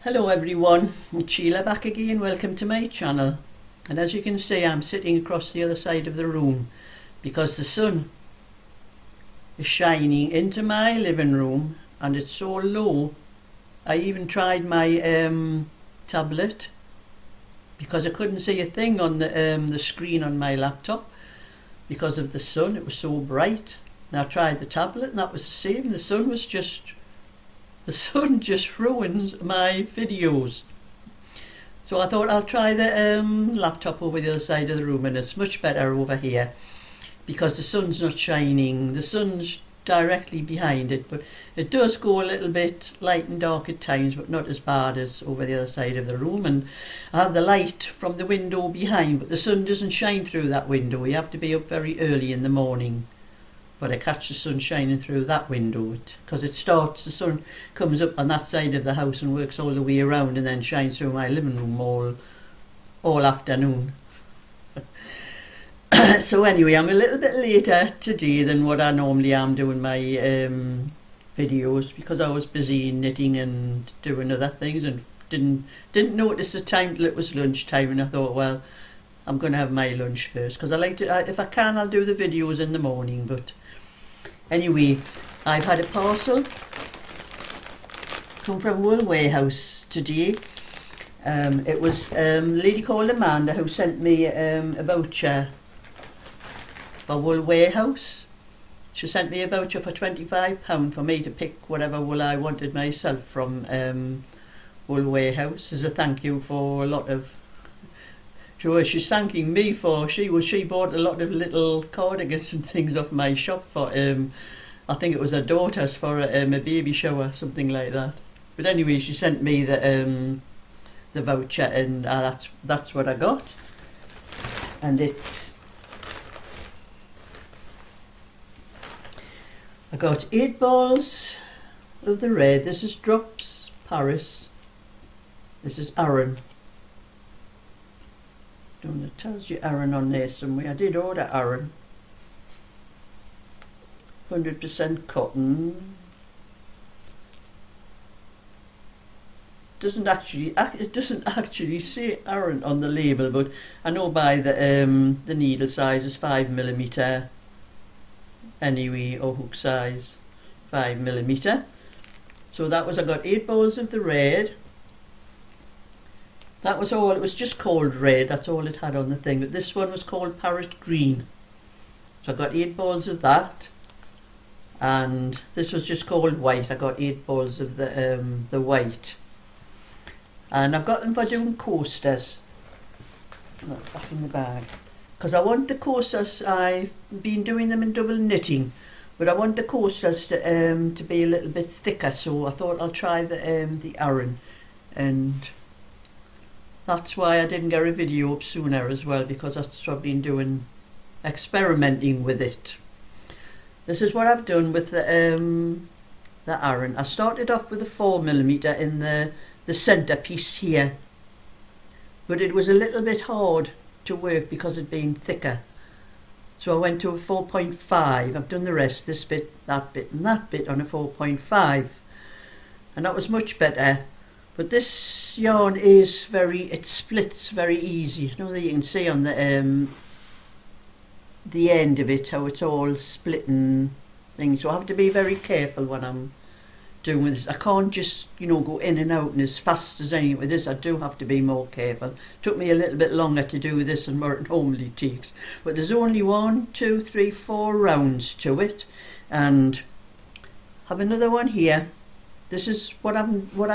Hello everyone, it's Sheila back again. Welcome to my channel. And as you can see, I'm sitting across the other side of the room because the sun is shining into my living room and it's so low. I even tried my tablet because I couldn't see a thing on the screen on my laptop because of the sun. It was so bright. And I tried the tablet and that was the same. The sun just ruins my videos. So I thought I'll try the laptop over the other side of the room, and it's much better over here because the sun's not shining. The sun's directly behind it, but it does go a little bit light and dark at times, but not as bad as over the other side of the room. And I have the light from the window behind, but the sun doesn't shine through that window. You have to be up very early in the morning. But I catch the sun shining through that window because the sun comes up on that side of the house and works all the way around and then shines through my living room all afternoon. So anyway, I'm a little bit later today than what I normally am doing my videos because I was busy knitting and doing other things and didn't notice the time till it was lunchtime, and I thought, well, I'm going to have my lunch first because I like to, if I can, I'll do the videos in the morning. But anyway, I've had a parcel come from Wool Warehouse today. It was a lady called Amanda who sent me a voucher for Wool Warehouse. She sent me a voucher for £25 for me to pick whatever wool I wanted myself from Wool Warehouse as a thank you for a lot of. She's thanking me for she bought a lot of little cardigans and things off my shop for I think it was her daughter's for a baby shower, something like that. But anyway, she sent me the voucher, and that's what I got. And I got 8 balls of the red. This is Drops Paris. This is Aran. It tells you Aran on there somewhere. I did order Aran. 100% cotton. It doesn't actually say Aran on the label, but I know by the needle size is 5mm anyway, or hook size 5mm. So that was, I got 8 balls of the red. That was all. It was just called red. That's all it had on the thing. But this one was called parrot green. So I got 8 balls of that. And this was just called white. I got 8 balls of the white. And I've got them for doing coasters. Back in the bag. Because I want the coasters. I've been doing them in double knitting, but I want the coasters to be a little bit thicker. So I thought I'll try the Aran, and that's why I didn't get a video up sooner as well, because that's what I've been doing, experimenting with it. This is what I've done with the Aran. I started off with a 4mm in the centre piece here, but it was a little bit hard to work because it'd been thicker. So I went to a 4.5. I've done the rest, this bit, that bit and that bit on a 4.5. And that was much better. But this yarn is it splits very easy. You know that you can see on the end of it how it's all splitting things. So I have to be very careful when I'm doing this. I can't just, go in and out and as fast as anything with this. I do have to be more careful. It took me a little bit longer to do this than what it normally takes. But there's only 1, 2, 3, 4 rounds to it. And I have another one here. This is what I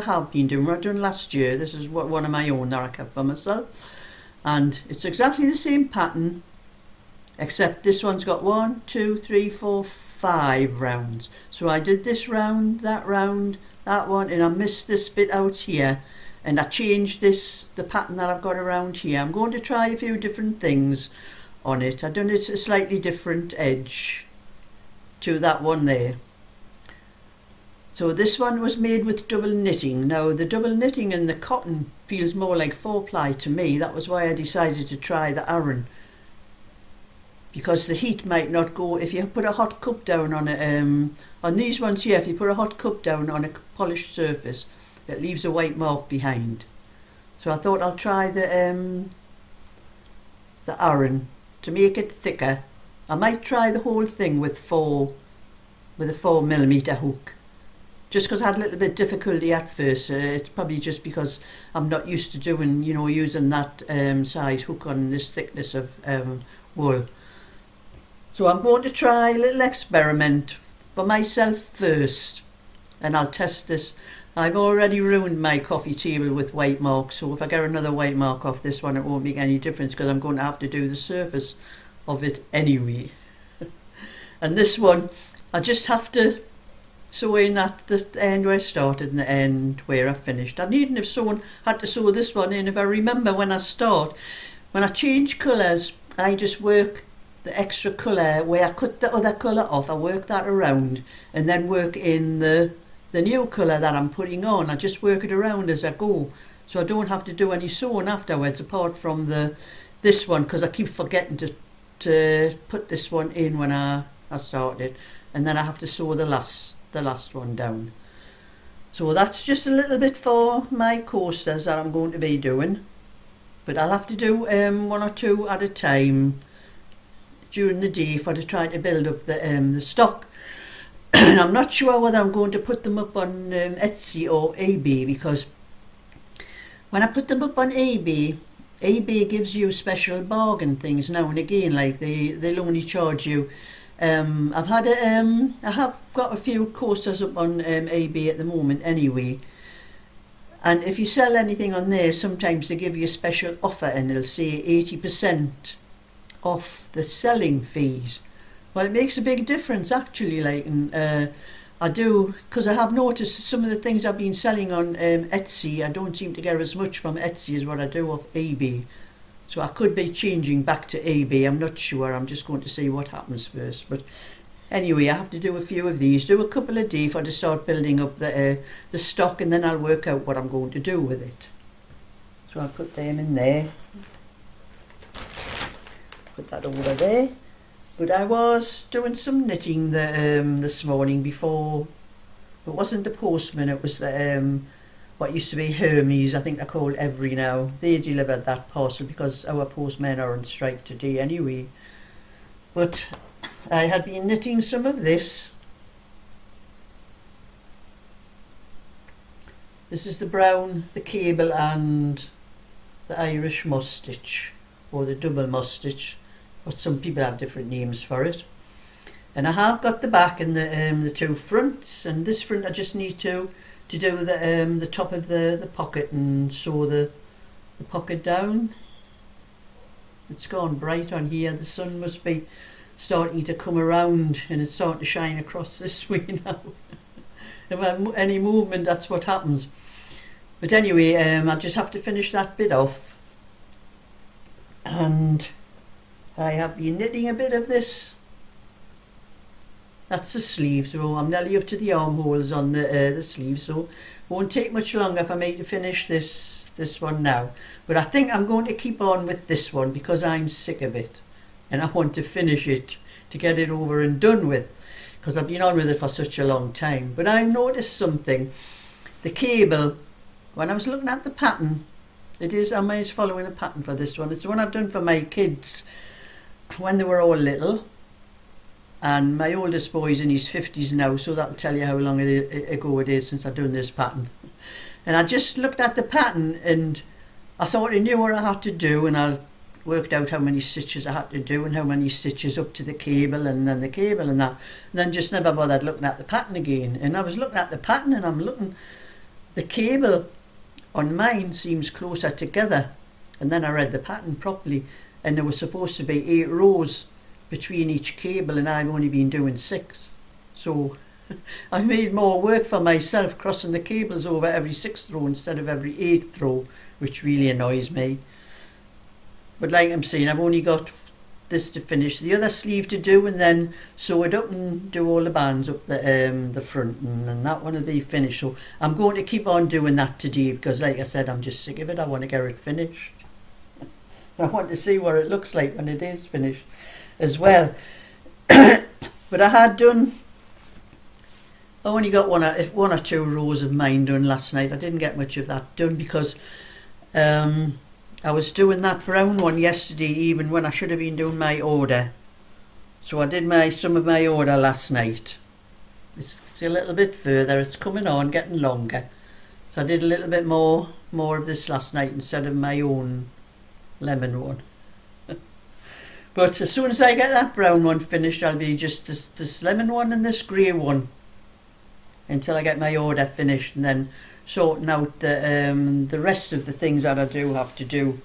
have been doing. What I done last year. This is one of my own that I kept for myself, and it's exactly the same pattern, except this one's got 1, 2, 3, 4, 5 rounds. So I did this round, that one, and I missed this bit out here, and I changed the pattern that I've got around here. I'm going to try a few different things on it. I've done it a slightly different edge to that one there. So this one was made with double knitting. Now the double knitting and the cotton feels more like 4-ply to me. That was why I decided to try the Aran, because the heat might not go. If you put a hot cup down on these ones here, if you put a hot cup down on a polished surface, it leaves a white mark behind. So I thought I'll try the Aran to make it thicker. I might try the whole thing with a 4mm hook, just because I had a little bit difficulty at first. It's probably just because I'm not used to doing, using that size hook on this thickness of wool. So I'm going to try a little experiment for myself first, and I'll test this. I've already ruined my coffee table with white marks, so if I get another white mark off this one, it won't make any difference because I'm going to have to do the surface of it anyway. And this one, I just have to sew in at the end where I started and the end where I finished. I needn't have had to sew this one in. If I remember when I change colours, I just work the extra colour where I cut the other colour off. I work that around and then work in the new colour that I'm putting on. I just work it around as I go, so I don't have to do any sewing afterwards, apart from this one, because I keep forgetting to put this one in when I started, and then I have to sew the last one down. So that's just a little bit for my coasters that I'm going to be doing, but I'll have to do one or two at a time during the day to try to build up the stock. And I'm not sure whether I'm going to put them up on Etsy or eBay, because when I put them up on eBay gives you special bargain things now and again, like they'll only charge you. I have got a few coasters up on eBay at the moment anyway, and if you sell anything on there, sometimes they give you a special offer and it'll say 80% off the selling fees. Well, it makes a big difference actually, and I do, because I have noticed some of the things I've been selling on Etsy, I don't seem to get as much from Etsy as what I do off eBay. So I could be changing back to eBay, I'm not sure. I'm just going to see what happens first. But anyway, I have to do a few of these, do a couple a day to start building up the stock, and then I'll work out what I'm going to do with it. So I'll put them in there. Put that over there. But I was doing some knitting this morning before. It wasn't the postman, it was the what used to be Hermes, I think they're called Every now. They delivered that parcel because our postmen are on strike today anyway. But I had been knitting some of this. This is the brown, the cable, and the Irish moss stitch, or the double moss stitch, but some people have different names for it. And I have got the back and the two fronts, and this front I just need to do the top of the pocket and sew the pocket down. It's gone bright on here. The sun must be starting to come around and it's starting to shine across this way now. If I have any movement, that's what happens. But anyway, I just have to finish that bit off. And I have been knitting a bit of this. That's the sleeve, so I'm nearly up to the armholes on the sleeve, so it won't take much longer for me to finish this one now. But I think I'm going to keep on with this one because I'm sick of it and I want to finish it to get it over and done with, because I've been on with it for such a long time. But I noticed something. The cable, when I was looking at the pattern, I'm always following a pattern for this one. It's the one I've done for my kids when they were all little. And my oldest boy's in his 50s now, so that'll tell you how long ago it is since I've done this pattern. And I just looked at the pattern and I thought I knew what I had to do, and I worked out how many stitches I had to do and how many stitches up to the cable and then the cable and that. And then just never bothered looking at the pattern again. And I was looking at the pattern and I'm looking, the cable on mine seems closer together. And then I read the pattern properly and there was supposed to be 8 rows between each cable, and I've only been doing 6. So I've made more work for myself crossing the cables over every 6th row instead of every 8th row, which really annoys me. But like I'm saying, I've only got this to finish, the other sleeve to do, and then sew it up and do all the bands up the front, and that one will be finished. So I'm going to keep on doing that today because, like I said, I'm just sick of it. I want to get it finished. I want to see what it looks like when it is finished as well. But I had done I only got one or two rows of mine done last night. I didn't get much of that done because I was doing that brown one yesterday even when I should have been doing my order. So I did some of my order last night. It's a little bit further, it's coming on, getting longer. So I did a little bit more of this last night instead of my own lemon one. But as soon as I get that brown one finished, I'll be just this lemon one and this grey one until I get my order finished, and then sorting out the rest of the things that I do have to do.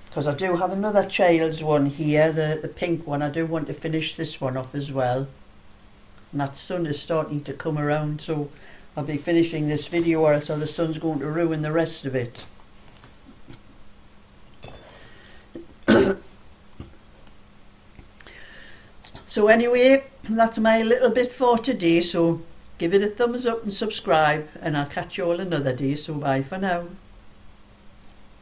Because I do have another child's one here, the pink one. I do want to finish this one off as well. And that sun is starting to come around, so I'll be finishing this video or else the sun's going to ruin the rest of it. So anyway, that's my little bit for today, so give it a thumbs up and subscribe, and I'll catch you all another day, so bye for now.